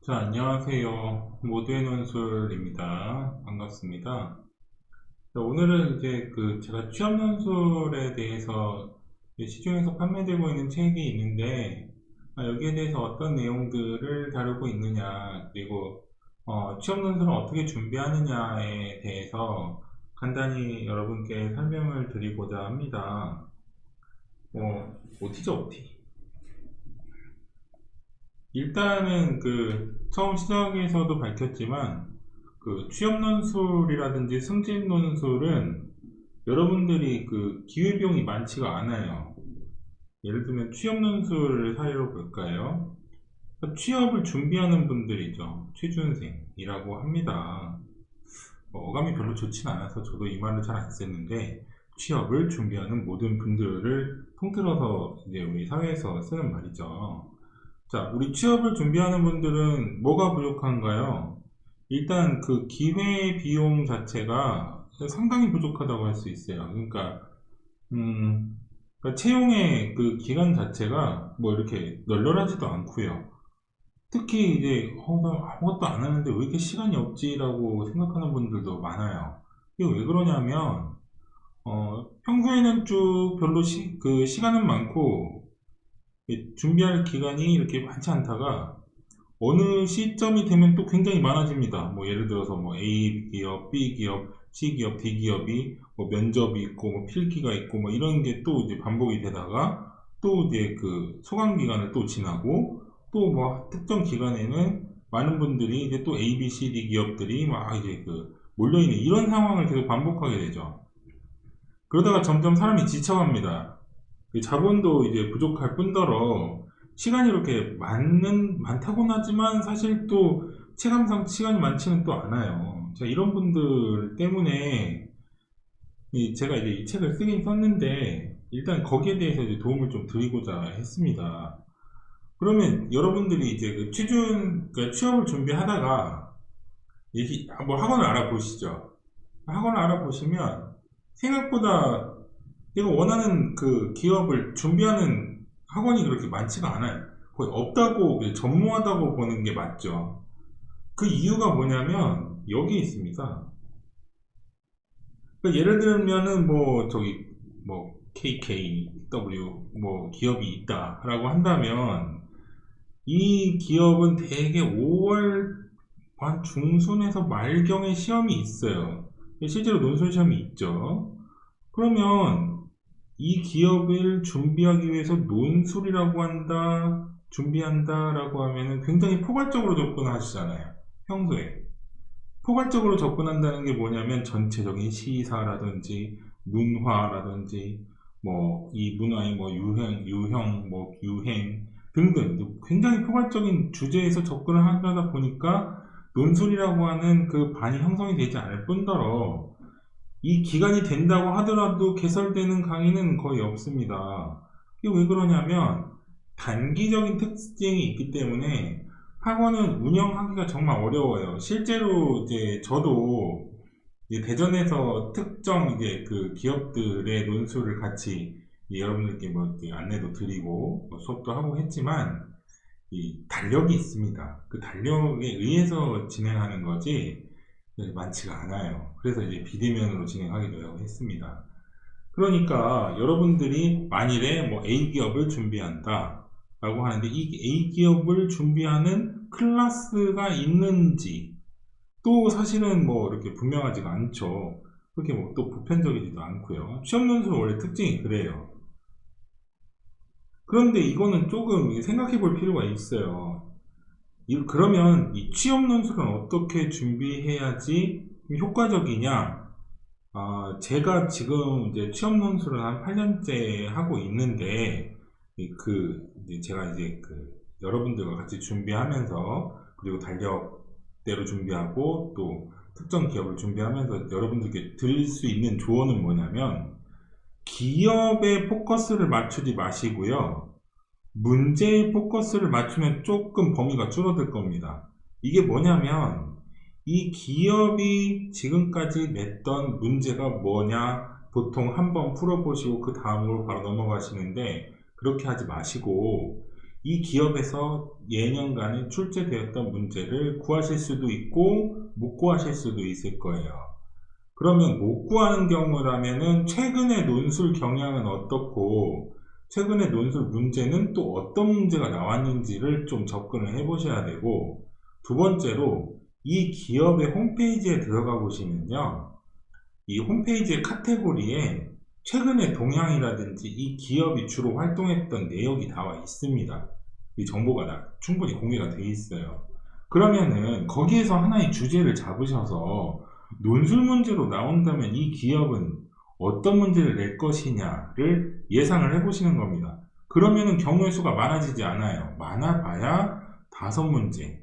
자, 안녕하세요. 모두의 논술입니다. 반갑습니다. 자, 오늘은 이제 제가 취업 논술에 대해서 시중에서 판매되고 있는 책이 있는데, 여기에 대해서 어떤 내용들을 다루고 있느냐, 그리고 취업 논술을 어떻게 준비하느냐에 대해서 간단히 여러분께 설명을 드리고자 합니다. OT죠, OT. 일단은 처음 시작에서도 밝혔지만 취업 논술이라든지 승진 논술은 여러분들이 기회비용이 많지가 않아요. 예를 들면 취업 논술 사례로 볼까요? 취업을 준비하는 분들이죠. 취준생이라고 합니다. 어감이 별로 좋진 않아서 저도 이 말을 잘 안 쓰는데, 취업을 준비하는 모든 분들을 통틀어서 이제 우리 사회에서 쓰는 말이죠. 자, 우리 취업을 준비하는 분들은 뭐가 부족한가요? 일단 기회 비용 자체가 상당히 부족하다고 할 수 있어요. 그러니까 채용의 기간 자체가 뭐 이렇게 널널하지도 않고요. 특히 이제 나 아무것도 안 하는데 왜 이렇게 시간이 없지라고 생각하는 분들도 많아요. 이게 왜 그러냐면 평소에는 쭉 별로 시간은 많고 준비할 기간이 이렇게 많지 않다가 어느 시점이 되면 또 굉장히 많아집니다. 뭐 예를 들어서 뭐 A 기업, B 기업, C 기업, D 기업이 뭐 면접이 있고 뭐 필기가 있고 뭐 이런 게 또 이제 반복이 되다가 또 이제 소강 기간을 또 지나고 또 뭐 특정 기간에는 많은 분들이 이제 또 A, B, C, D 기업들이 막 이제 몰려있는 이런 상황을 계속 반복하게 되죠. 그러다가 점점 사람이 지쳐갑니다. 자본도 이제 부족할 뿐더러 시간이 이렇게 많다고는 하지만 사실 또 체감상 시간이 많지는 또 않아요. 자, 이런 분들 때문에 제가 이제 이 책을 쓰긴 썼는데 일단 거기에 대해서 이제 도움을 좀 드리고자 했습니다. 그러면 여러분들이 이제 그러니까 취업을 준비하다가 뭐 학원을 알아보시죠. 학원을 알아보시면 생각보다 내가 원하는 기업을 준비하는 학원이 그렇게 많지가 않아요. 거의 없다고, 전무하다고 보는 게 맞죠. 그 이유가 뭐냐면, 여기 있습니다. 그러니까 예를 들면은, 뭐, KKW, 뭐, 기업이 있다라고 한다면, 이 기업은 대개 5월 반 중순에서 말경에 시험이 있어요. 실제로 논술 시험이 있죠. 그러면 이 기업을 준비하기 위해서 논술이라고 한다, 준비한다라고 하면은 굉장히 포괄적으로 접근하시잖아요. 평소에. 포괄적으로 접근한다는 게 뭐냐면 전체적인 시사라든지 문화라든지 뭐 이 문화의 뭐 유형, 뭐 유행 등등 굉장히 포괄적인 주제에서 접근을 하다 보니까 논술이라고 하는 반이 형성이 되지 않을 뿐더러 이 기간이 된다고 하더라도 개설되는 강의는 거의 없습니다. 이게 왜 그러냐면 단기적인 특징이 있기 때문에 학원은 운영하기가 정말 어려워요. 실제로 이제 저도 이제 대전에서 특정 이제 기업들의 논술을 같이 여러분들께 뭐 안내도 드리고 뭐 수업도 하고 했지만 이 달력이 있습니다. 그 달력에 의해서 진행하는 거지 많지가 않아요. 그래서 이제 비대면으로 진행하기도 했습니다. 그러니까 여러분들이 만일에 뭐 A 기업을 준비한다 라고 하는데 이 A 기업을 준비하는 클래스가 있는지 또 사실은 뭐 이렇게 분명하지가 않죠. 그렇게 뭐 또 보편적이지도 않고요. 취업 논술은 원래 특징이 그래요. 그런데 이거는 조금 생각해 볼 필요가 있어요. 그러면 이 취업 논술은 어떻게 준비해야지 효과적이냐? 제가 지금 이제 취업 논술을 한 8년째 하고 있는데, 이제 제가 이제 여러분들과 같이 준비하면서, 그리고 달력대로 준비하고, 또 특정 기업을 준비하면서 여러분들께 드릴 수 있는 조언은 뭐냐면, 기업에 포커스를 맞추지 마시고요. 문제에 포커스를 맞추면 조금 범위가 줄어들 겁니다. 이게 뭐냐면 이 기업이 지금까지 냈던 문제가 뭐냐 보통 한번 풀어보시고 그 다음으로 바로 넘어가시는데 그렇게 하지 마시고 이 기업에서 예년간에 출제되었던 문제를 구하실 수도 있고 못 구하실 수도 있을 거예요. 그러면 못 구하는 경우라면은 최근의 논술 경향은 어떻고 최근의 논술 문제는 또 어떤 문제가 나왔는지를 좀 접근을 해 보셔야 되고, 두 번째로 이 기업의 홈페이지에 들어가 보시면요, 이 홈페이지의 카테고리에 최근의 동향이라든지 이 기업이 주로 활동했던 내역이 나와 있습니다. 이 정보가 충분히 공개가 되어 있어요. 그러면은 거기에서 하나의 주제를 잡으셔서 논술 문제로 나온다면 이 기업은 어떤 문제를 낼 것이냐를 예상을 해보시는 겁니다. 그러면은 경우의 수가 많아지지 않아요. 많아봐야 5문제,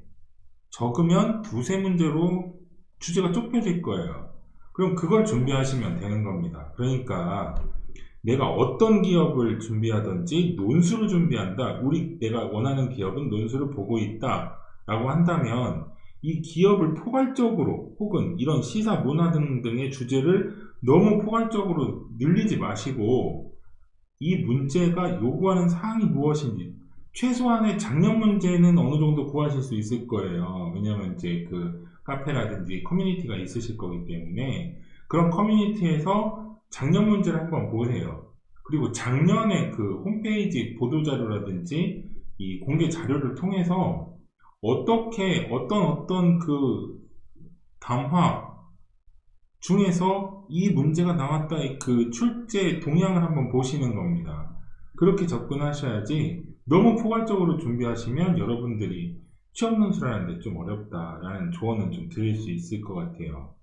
적으면 2~3문제로 주제가 좁혀질 거예요. 그럼 그걸 준비하시면 되는 겁니다. 그러니까 내가 어떤 기업을 준비하든지 논술을 준비한다, 내가 원하는 기업은 논술을 보고 있다 라고 한다면 이 기업을 포괄적으로 혹은 이런 시사 문화 등등의 주제를 너무 포괄적으로 늘리지 마시고 이 문제가 요구하는 사항이 무엇인지, 최소한의 작년 문제는 어느 정도 구하실 수 있을 거예요. 왜냐면 이제 그 카페라든지 커뮤니티가 있으실 거기 때문에 그런 커뮤니티에서 작년 문제를 한번 보세요. 그리고 작년에 그 홈페이지 보도자료라든지 이 공개 자료를 통해서 어떻게 어떤 그 담화 중에서 이 문제가 나왔다의 그 출제 동향을 한번 보시는 겁니다. 그렇게 접근하셔야지 너무 포괄적으로 준비하시면 여러분들이 취업 논술하는데 좀 어렵다라는 조언은 좀 드릴 수 있을 것 같아요.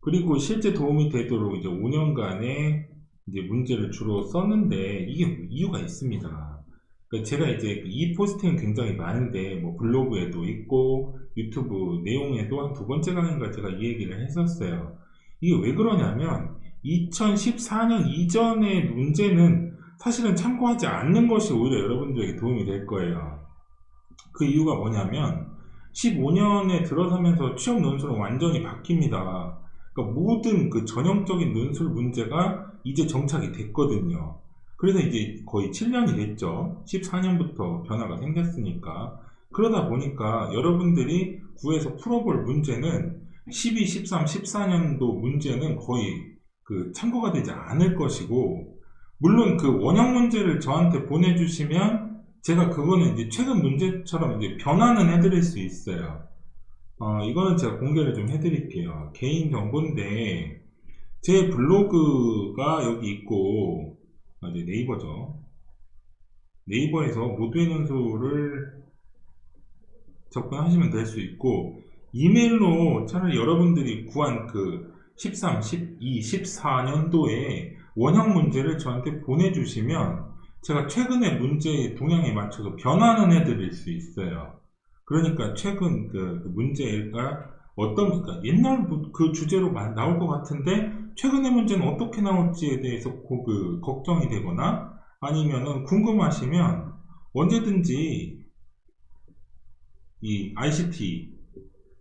그리고 실제 도움이 되도록 이제 5년간의 이제 문제를 주로 썼는데 이게 이유가 있습니다. 그러니까 제가 이제 이 포스팅은 굉장히 많은데 뭐 블로그에도 있고 유튜브 내용에도 한 2번째 강의인가 제가 이 얘기를 했었어요. 이게 왜 그러냐면 2014년 이전의 문제는 사실은 참고하지 않는 것이 오히려 여러분들에게 도움이 될 거예요. 그 이유가 뭐냐면 15년에 들어서면서 취업 논술은 완전히 바뀝니다. 그러니까 모든 그 전형적인 논술 문제가 이제 정착이 됐거든요. 그래서 이제 거의 7년이 됐죠. 14년부터 변화가 생겼으니까. 그러다 보니까 여러분들이 구에서 풀어볼 문제는 12, 13, 14년도 문제는 거의 그 참고가 되지 않을 것이고, 물론 그 원형 문제를 저한테 보내주시면 제가 그거는 이제 최근 문제처럼 이제 변화는 해드릴 수 있어요. 이거는 제가 공개를 좀 해드릴게요. 개인 정보인데 제 블로그가 여기 있고, 이제 네이버죠. 네이버에서 모두의 논술을 접근하시면 될 수 있고, 이메일로 차라리 여러분들이 구한 그 13, 12, 14년도에 원형 문제를 저한테 보내주시면 제가 최근의 문제의 동향에 맞춰서 변화는 해드릴 수 있어요. 그러니까 최근 그 문제가 그러니까 옛날 그 주제로 나올 것 같은데 최근의 문제는 어떻게 나올지에 대해서 그 걱정이 되거나 아니면은 궁금하시면 언제든지 이 ICT,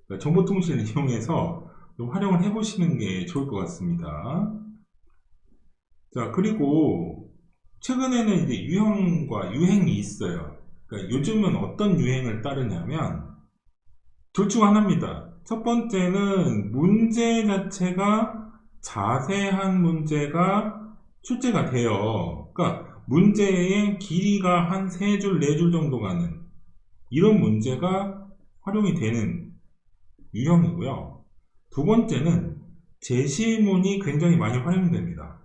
그러니까 정보통신을 이용해서 좀 활용을 해보시는 게 좋을 것 같습니다. 자, 그리고 최근에는 이제 유형과 유행이 있어요. 그러니까 요즘은 어떤 유행을 따르냐면 둘 중 하나입니다. 첫 번째는 문제 자체가 자세한 문제가 출제가 돼요. 그러니까 문제의 길이가 한 3줄, 4줄 정도 가는 이런 문제가 활용이 되는 유형이고요. 두 번째는 제시문이 굉장히 많이 활용됩니다.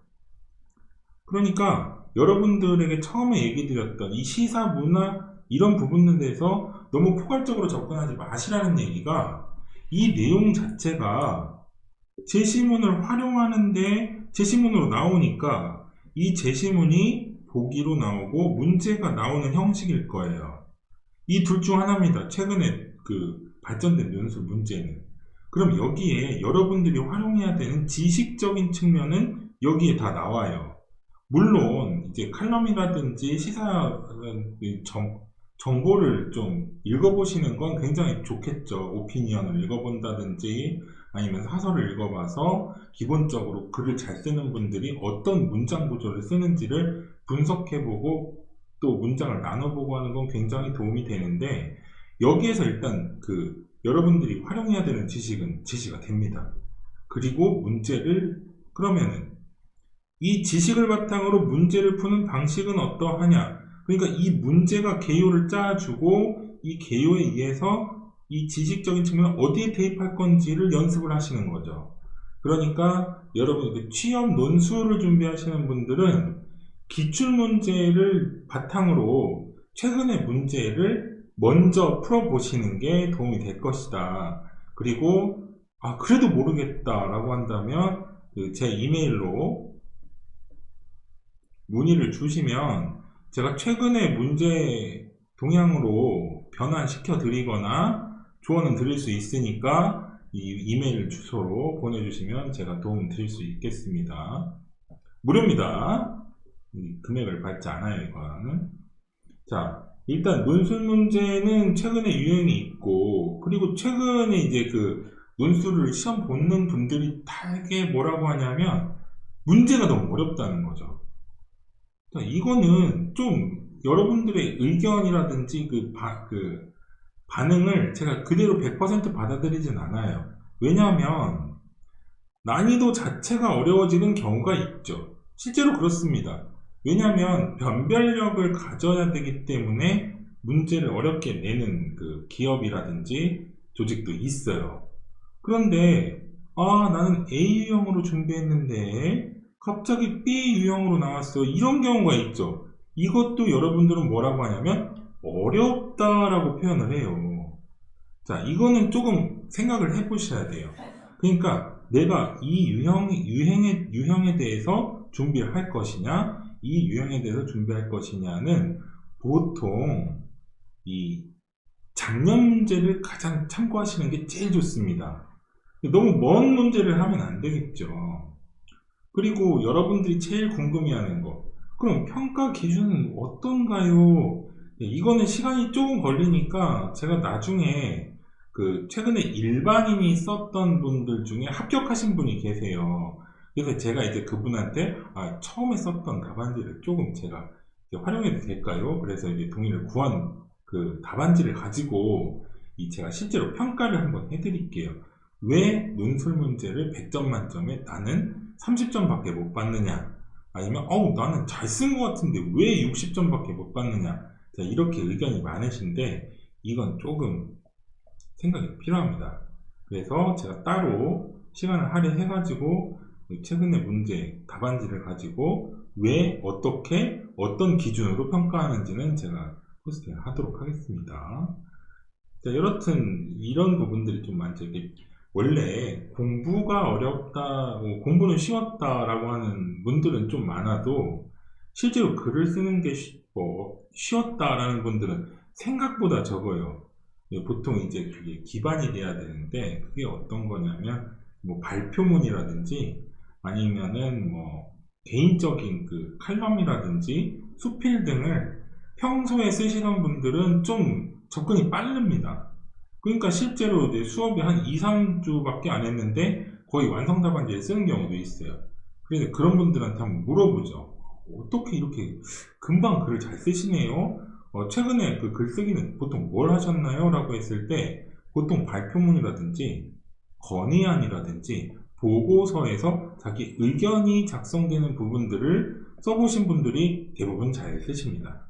그러니까 여러분들에게 처음에 얘기 드렸던 이 시사 문화 이런 부분에 대해서 너무 포괄적으로 접근하지 마시라는 얘기가, 이 내용 자체가 제시문을 활용하는데 제시문으로 나오니까 이 제시문이 보기로 나오고 문제가 나오는 형식일 거예요. 이 둘 중 하나입니다. 최근에 그 발전된 논술 문제는. 그럼 여기에 여러분들이 활용해야 되는 지식적인 측면은 여기에 다 나와요. 물론 이제 칼럼이라든지 시사 정보를 좀 읽어보시는 건 굉장히 좋겠죠. 오피니언을 읽어본다든지 아니면 사설을 읽어봐서 기본적으로 글을 잘 쓰는 분들이 어떤 문장 구조를 쓰는지를 분석해보고 또 문장을 나눠보고 하는 건 굉장히 도움이 되는데, 여기에서 일단 여러분들이 활용해야 되는 지식은 제시가 됩니다. 그리고 문제를, 그러면은 이 지식을 바탕으로 문제를 푸는 방식은 어떠하냐. 그러니까 이 문제가 개요를 짜주고 이 개요에 의해서 이 지식적인 측면을 어디에 대입할 건지를 연습을 하시는 거죠. 그러니까 여러분 취업 논술을 준비하시는 분들은 기출문제를 바탕으로 최근의 문제를 먼저 풀어보시는 게 도움이 될 것이다. 그리고 그래도 모르겠다 라고 한다면 제 이메일로 문의를 주시면 제가 최근에 문제 동향으로 변환시켜 드리거나 조언은 드릴 수 있으니까 이 이메일 주소로 보내주시면 제가 도움 드릴 수 있겠습니다. 무료입니다. 금액을 받지 않아요, 이거는. 자, 일단 논술 문제는 최근에 유행이 있고, 그리고 최근에 이제 논술을 시험 보는 분들이 되게 뭐라고 하냐면 문제가 너무 어렵다는 거죠. 이거는 좀 여러분들의 의견이라든지 반응을 제가 그대로 100% 받아들이진 않아요. 왜냐하면 난이도 자체가 어려워지는 경우가 있죠. 실제로 그렇습니다. 왜냐하면 변별력을 가져야 되기 때문에 문제를 어렵게 내는 기업이라든지 조직도 있어요. 그런데 나는 A 유형으로 준비했는데 갑자기 B 유형으로 나왔어요. 이런 경우가 있죠. 이것도 여러분들은 뭐라고 하냐면 어렵다라고 표현을 해요. 자, 이거는 조금 생각을 해보셔야 돼요. 그러니까 내가 이 유형에 대해서 준비를 할 것이냐, 이 유형에 대해서 준비할 것이냐는 보통 이 작년 문제를 가장 참고하시는 게 제일 좋습니다. 너무 먼 문제를 하면 안 되겠죠. 그리고 여러분들이 제일 궁금해하는 거, 그럼 평가 기준은 어떤가요? 이거는 시간이 조금 걸리니까 제가 나중에 최근에 일반인이 썼던 분들 중에 합격하신 분이 계세요. 그래서 제가 이제 그분한테 처음에 썼던 답안지를 조금 제가 활용해도 될까요? 그래서 이제 동의를 구한 답안지를 가지고 제가 실제로 평가를 한번 해드릴게요. 왜 논술 문제를 100점 만점에 나는 30점밖에 못 받느냐, 아니면 나는 잘 쓴 것 같은데 왜 60점밖에 못 받느냐. 자, 이렇게 의견이 많으신데 이건 조금 생각이 필요합니다. 그래서 제가 따로 시간을 할애해 가지고 최근의 문제 답안지를 가지고 왜 어떻게 어떤 기준으로 평가하는지는 제가 포스팅 하도록 하겠습니다. 자, 여튼 이런 부분들이 좀 많죠. 원래 공부가 어렵다, 공부는 쉬웠다라고 하는 분들은 좀 많아도 실제로 글을 쓰는 게 쉬웠다라는 분들은 생각보다 적어요. 보통 이제 그게 기반이 돼야 되는데 그게 어떤 거냐면 발표문이라든지 아니면은 개인적인 칼럼이라든지 수필 등을 평소에 쓰시는 분들은 좀 접근이 빠릅니다. 그러니까 실제로 이제 수업이 한 2, 3주밖에 안 했는데 거의 완성 답안지를 쓰는 경우도 있어요. 그래서 그런 분들한테 한번 물어보죠. 어떻게 이렇게 금방 글을 잘 쓰시네요? 최근에 글쓰기는 보통 뭘 하셨나요? 라고 했을 때 보통 발표문이라든지 건의안이라든지 보고서에서 자기 의견이 작성되는 부분들을 써보신 분들이 대부분 잘 쓰십니다.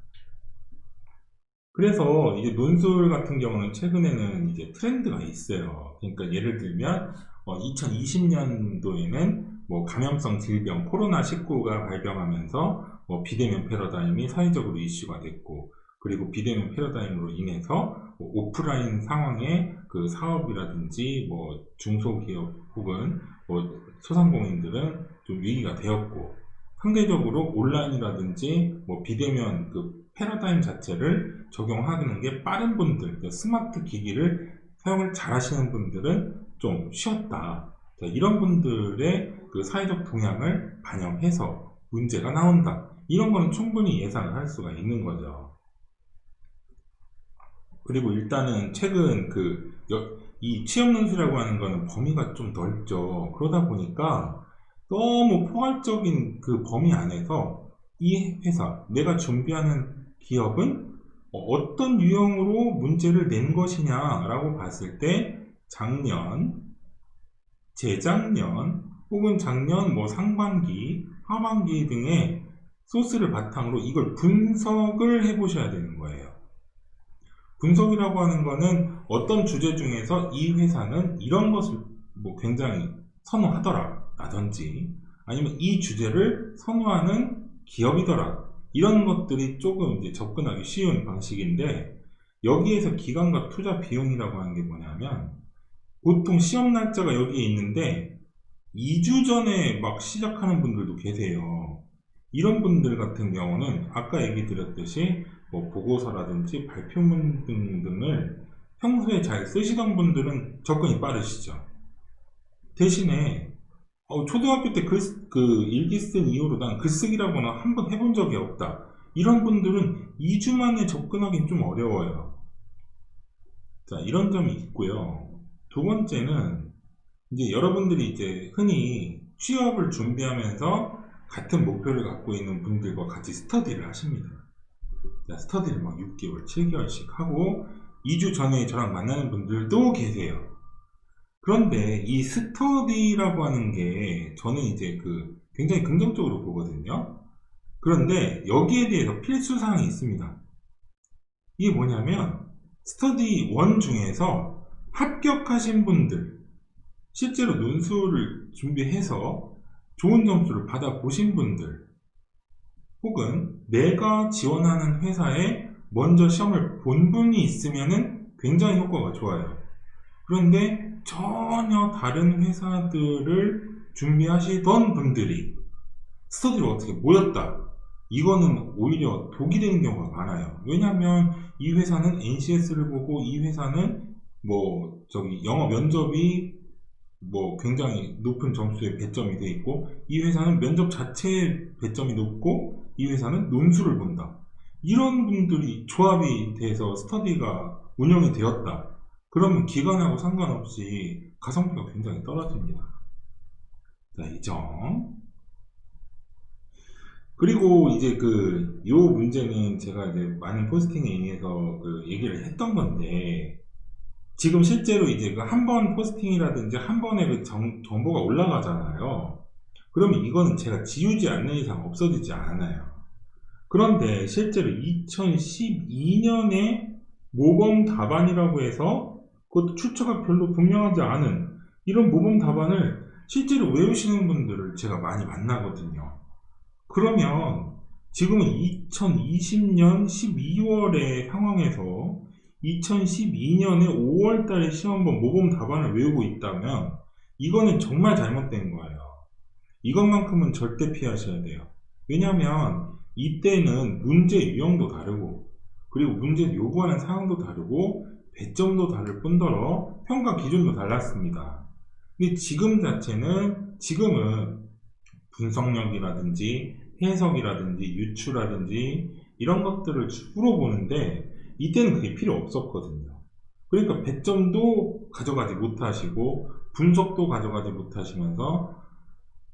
그래서 이제 논술 같은 경우는 최근에는 이제 트렌드가 있어요. 그러니까 예를 들면 2020년도에는 감염성 질병 코로나19가 발병하면서 비대면 패러다임이 사회적으로 이슈가 됐고, 그리고 비대면 패러다임으로 인해서 오프라인 상황의 사업이라든지 중소기업 혹은 소상공인들은 좀 위기가 되었고, 상대적으로 온라인이라든지 비대면 패러다임 자체를 적용하는 게 빠른 분들, 스마트 기기를 사용을 잘 하시는 분들은 좀 쉬웠다. 자, 이런 분들의 사회적 동향을 반영해서 문제가 나온다. 이런 거는 충분히 예상을 할 수가 있는 거죠. 그리고 일단은 최근 이 취업논술이라고 하는 거는 범위가 좀 넓죠. 그러다 보니까 너무 포괄적인 범위 안에서 이 회사, 내가 준비하는 기업은 어떤 유형으로 문제를 낸 것이냐라고 봤을 때 작년, 재작년, 혹은 작년 상반기, 하반기 등의 소스를 바탕으로 이걸 분석을 해보셔야 되는 거예요. 분석이라고 하는 거는 어떤 주제 중에서 이 회사는 이런 것을 굉장히 선호하더라 라든지, 아니면 이 주제를 선호하는 기업이더라, 이런 것들이 조금 이제 접근하기 쉬운 방식인데, 여기에서 기간과 투자 비용이라고 하는 게 뭐냐면, 보통 시험 날짜가 여기에 있는데 2주 전에 막 시작하는 분들도 계세요. 이런 분들 같은 경우는 아까 얘기 드렸듯이 보고서라든지 발표문 등을 평소에 잘 쓰시던 분들은 접근이 빠르시죠. 대신에 초등학교 때 일기 쓴 이후로 난 글쓰기라고는 한번 해본 적이 없다, 이런 분들은 2주 만에 접근하기는 좀 어려워요. 자, 이런 점이 있고요. 두 번째는 이제 여러분들이 이제 흔히 취업을 준비하면서 같은 목표를 갖고 있는 분들과 같이 스터디를 하십니다. 자, 스터디를 6개월, 7개월씩 하고 2주 전에 저랑 만나는 분들도 계세요. 그런데 이 스터디라고 하는 게 저는 이제 굉장히 긍정적으로 보거든요. 그런데 여기에 대해서 필수사항이 있습니다. 이게 뭐냐면, 스터디 1 중에서 합격하신 분들, 실제로 논술을 준비해서 좋은 점수를 받아보신 분들, 혹은 내가 지원하는 회사에 먼저 시험을 본 분이 있으면 굉장히 효과가 좋아요. 그런데 전혀 다른 회사들을 준비하시던 분들이 스터디로 어떻게 모였다, 이거는 오히려 독이 되는 경우가 많아요. 왜냐하면 이 회사는 NCS를 보고, 이 회사는 영어 면접이 굉장히 높은 점수의 배점이 돼 있고, 이 회사는 면접 자체의 배점이 높고, 이 회사는 논술을 본다, 이런 분들이 조합이 돼서 스터디가 운영이 되었다, 그러면 기간하고 상관없이 가성비가 굉장히 떨어집니다. 자, 이 점. 그리고 이제 요 문제는 제가 이제 많은 포스팅에 의해서 얘기를 했던 건데, 지금 실제로 이제 한 번 포스팅이라든지 한 번에 정보가 올라가잖아요. 그러면 이거는 제가 지우지 않는 이상 없어지지 않아요. 그런데 실제로 2012년에 모범 답안이라고 해서, 그것도 출처가 별로 분명하지 않은 이런 모범 답안을 실제로 외우시는 분들을 제가 많이 만나거든요. 그러면 지금은 2020년 12월의 상황에서 2012년에 5월달에 시험본 모범 답안을 외우고 있다면 이거는 정말 잘못된 거예요. 이것만큼은 절대 피하셔야 돼요. 왜냐하면 이때는 문제 유형도 다르고, 그리고 문제 요구하는 사항도 다르고, 배점도 다를 뿐더러 평가 기준도 달랐습니다. 근데 지금은 분석력이라든지 해석이라든지 유추라든지 이런 것들을 주로 보는데, 이때는 그게 필요 없었거든요. 그러니까 배점도 가져가지 못하시고 분석도 가져가지 못하시면서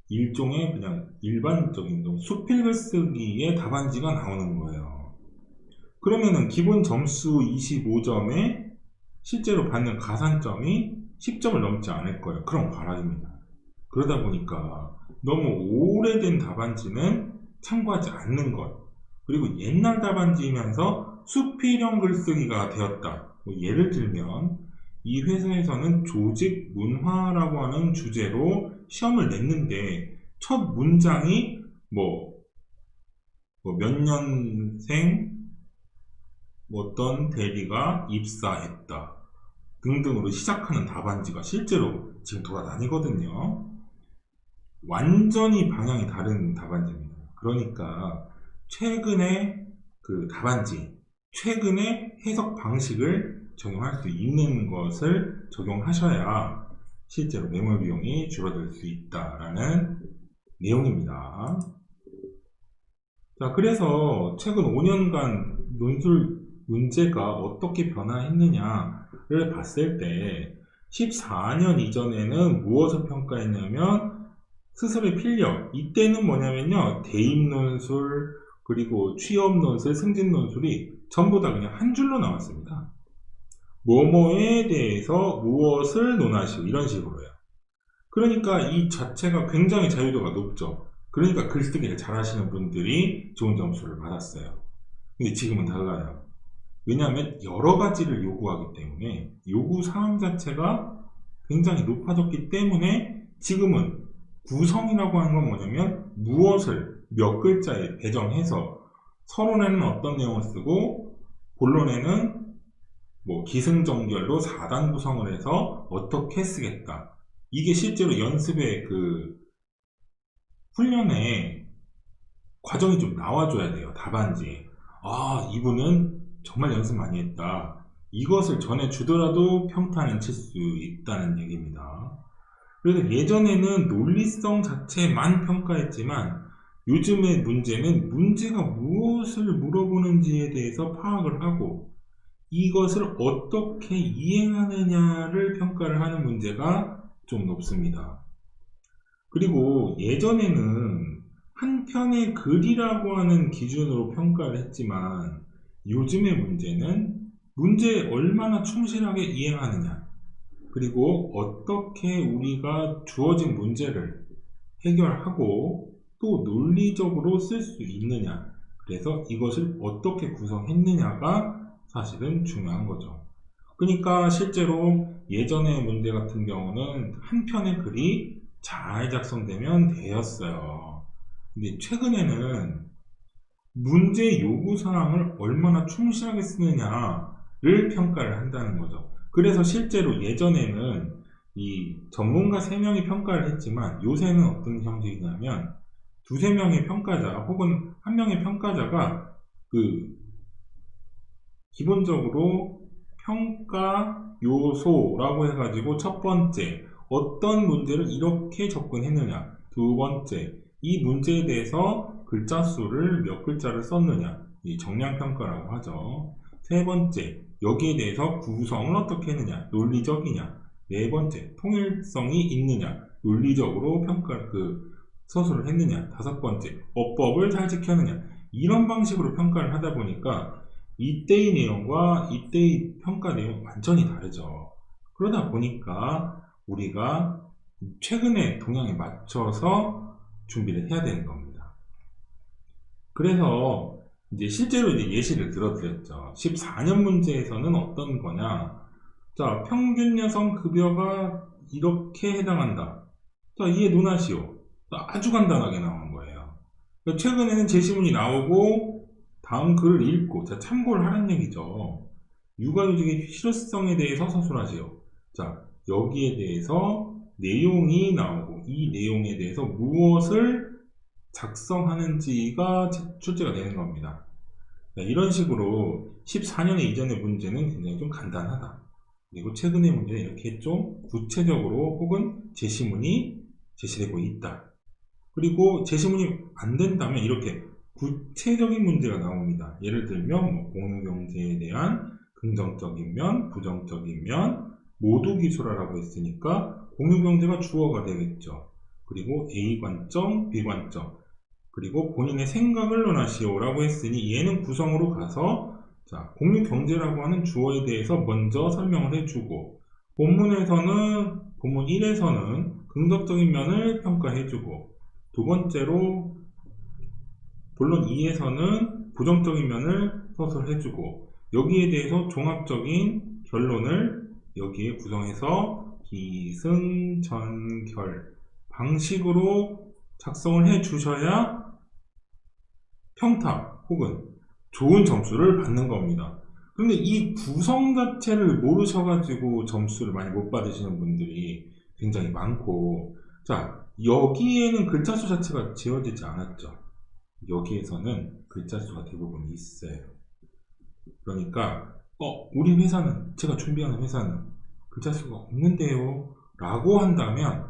일종의 그냥 일반적인 수필글쓰기의 답안지가 나오는 거예요. 그러면은 기본 점수 25점에 실제로 받는 가산점이 10점을 넘지 않을 거예요. 그럼 과락입니다. 그러다 보니까 너무 오래된 답안지는 참고하지 않는 것, 그리고 옛날 답안지이면서 수필형 글쓰기가 되었다. 예를 들면 이 회사에서는 조직 문화라고 하는 주제로 시험을 냈는데 첫 문장이 몇 년생 어떤 대리가 입사했다 등등으로 시작하는 답안지가 실제로 지금 돌아다니거든요. 완전히 방향이 다른 답안지입니다. 그러니까 최근에 답안지, 최근의 해석 방식을 적용할 수 있는 것을 적용하셔야 실제로 매몰 비용이 줄어들 수 있다라는 내용입니다. 자, 그래서 최근 5년간 논술 문제가 어떻게 변화했느냐를 봤을 때 14년 이전에는 무엇을 평가했냐면 스스로의 필력, 이때는 뭐냐면요, 대입 논술, 그리고 취업 논술, 승진 논술이 전부 다 그냥 한 줄로 나왔습니다. 뭐뭐에 대해서 무엇을 논하시오, 이런 식으로요. 그러니까 이 자체가 굉장히 자유도가 높죠. 그러니까 글쓰기를 잘하시는 분들이 좋은 점수를 받았어요. 근데 지금은 달라요. 왜냐하면 여러 가지를 요구하기 때문에 요구 사항 자체가 굉장히 높아졌기 때문에 지금은 구성이라고 하는 건 뭐냐면 무엇을 몇 글자에 배정해서 서론에는 어떤 내용을 쓰고 본론에는 뭐 기승전결로 4단 구성을 해서 어떻게 쓰겠다. 이게 실제로 연습의 그 훈련에 과정이 좀 나와줘야 돼요. 답안지에. 아, 이분은 정말 연습 많이 했다. 이것을 전해주더라도 평타는 칠 수 있다는 얘기입니다. 그래서 예전에는 논리성 자체만 평가했지만 요즘의 문제는 문제가 무엇을 물어보는지에 대해서 파악을 하고 이것을 어떻게 이행하느냐를 평가를 하는 문제가 좀 높습니다. 그리고 예전에는 한 편의 글이라고 하는 기준으로 평가를 했지만 요즘의 문제는 문제에 얼마나 충실하게 이행하느냐, 그리고 어떻게 우리가 주어진 문제를 해결하고 또 논리적으로 쓸 수 있느냐, 그래서 이것을 어떻게 구성했느냐가 사실은 중요한 거죠. 그러니까 실제로 예전의 문제 같은 경우는 한 편의 글이 잘 작성되면 되었어요. 근데 최근에는 문제 요구사항을 얼마나 충실하게 쓰느냐를 평가를 한다는 거죠. 그래서 실제로 예전에는 이 전문가 3명이 평가를 했지만 요새는 어떤 형식이냐면 두세 명의 평가자 혹은 한 명의 평가자가 그 기본적으로 평가 요소라고 해가지고 첫 번째 어떤 문제를 이렇게 접근했느냐, 두 번째 이 문제에 대해서 글자 수를 몇 글자를 썼느냐, 이 정량평가라고 하죠. 세 번째 여기에 대해서 구성을 어떻게 했느냐, 논리적이냐. 네 번째 통일성이 있느냐, 논리적으로 평가 서술을 했느냐. 다섯 번째 어법을 잘 지켰느냐. 이런 방식으로 평가를 하다 보니까 이때의 내용과 이때의 평가 내용 완전히 다르죠. 그러다 보니까 우리가 최근의 동향에 맞춰서 준비를 해야 되는 겁니다. 그래서 이제 실제로 이제 예시를 들어드렸죠. 14년 문제에서는 어떤 거냐. 자, 평균 여성 급여가 이렇게 해당한다. 자, 이에 논하시오. 아주 간단하게 나오는 거예요. 최근에는 제시문이 나오고 다음 글을 읽고 자, 참고를 하라는 얘기죠. 육아휴직의 실효성에 대해서 서술하시오. 자, 여기에 대해서 내용이 나오고 이 내용에 대해서 무엇을 작성하는지가 출제가 되는 겁니다. 자, 이런 식으로 14년의 이전의 문제는 굉장히 좀 간단하다. 그리고 최근의 문제는 이렇게 좀 구체적으로 혹은 제시문이 제시되고 있다. 그리고 제시문이 안 된다면 이렇게 구체적인 문제가 나옵니다. 예를 들면 뭐 공유경제에 대한 긍정적인 면, 부정적인 면 모두 기술하라고 했으니까 공유경제가 주어가 되겠죠. 그리고 A 관점, B 관점, 그리고 본인의 생각을 논하시오 라고 했으니 얘는 구성으로 가서 자, 공유경제라고 하는 주어에 대해서 먼저 설명을 해주고 본문에서는 본문 1에서는 긍정적인 면을 평가해주고 두 번째로 본론 2에서는 부정적인 면을 서술해주고 여기에 대해서 종합적인 결론을 여기에 구성해서 기승전결 방식으로 작성을 해 주셔야 평타 혹은 좋은 점수를 받는 겁니다. 그런데 이 구성 자체를 모르셔가지고 점수를 많이 못 받으시는 분들이 굉장히 많고, 자, 여기에는 글자 수 자체가 지워지지 않았죠. 여기에서는 글자 수가 대부분 있어요. 그러니까 우리 회사는, 제가 준비하는 회사는 글자 수가 없는데요 라고 한다면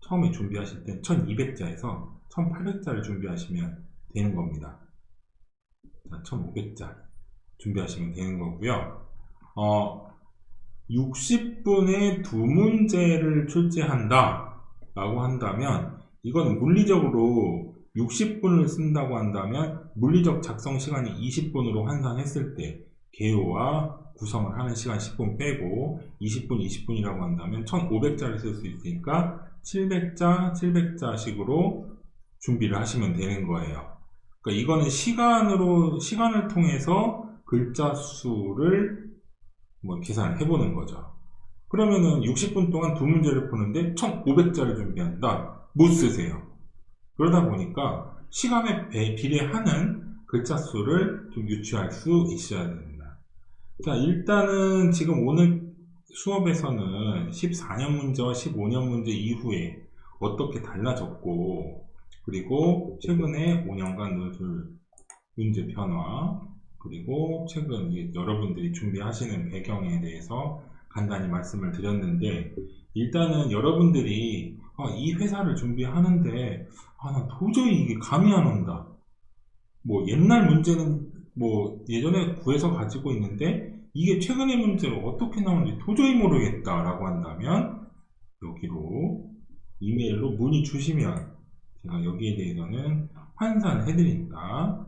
처음에 준비하실 때 1200자에서 1800자를 준비하시면 되는 겁니다. 1500자 준비하시면 되는 거고요. 60분에 2문제를 출제한다 라고 한다면 이건 물리적으로 60분을 쓴다고 한다면 물리적 작성 시간이 20분으로 환산했을 때 개요와 구성을 하는 시간 10분 빼고 20분, 20분이라고 한다면 1500자를 쓸 수 있으니까 700자, 700자식으로 준비를 하시면 되는 거예요. 그러니까 이거는 시간을 통해서 글자 수를 계산해 보는 거죠. 그러면은 60분 동안 두 문제를 푸는데 1500자를 준비한다. 못 쓰세요. 그러다 보니까 시간에 비례하는 글자 수를 좀 유추할 수 있어야 됩니다. 자, 일단은 지금 오늘 수업에서는 14년 문제와 15년 문제 이후에 어떻게 달라졌고, 그리고 최근에 5년간 논술 문제 변화, 그리고 최근 여러분들이 준비하시는 배경에 대해서 간단히 말씀을 드렸는데, 일단은 여러분들이 이 회사를 준비하는데 나 도저히 이게 감이 안 온다. 옛날 문제는 예전에 구해서 가지고 있는데 이게 최근의 문제로 어떻게 나오는지 도저히 모르겠다 라고 한다면 여기로 이메일로 문의 주시면 제가 여기에 대해서는 환산해 드립니다.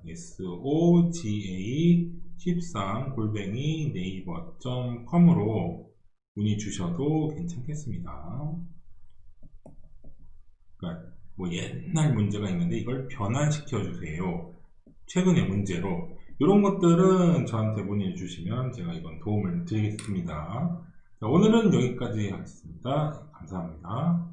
soga13@naver.com으로 문의 주셔도 괜찮겠습니다. 그러니까 옛날 문제가 있는데 이걸 변환시켜 주세요. 최근의 문제로. 이런 것들은 저한테 문의해 주시면 제가 이건 도움을 드리겠습니다. 자, 오늘은 여기까지 하겠습니다. 감사합니다.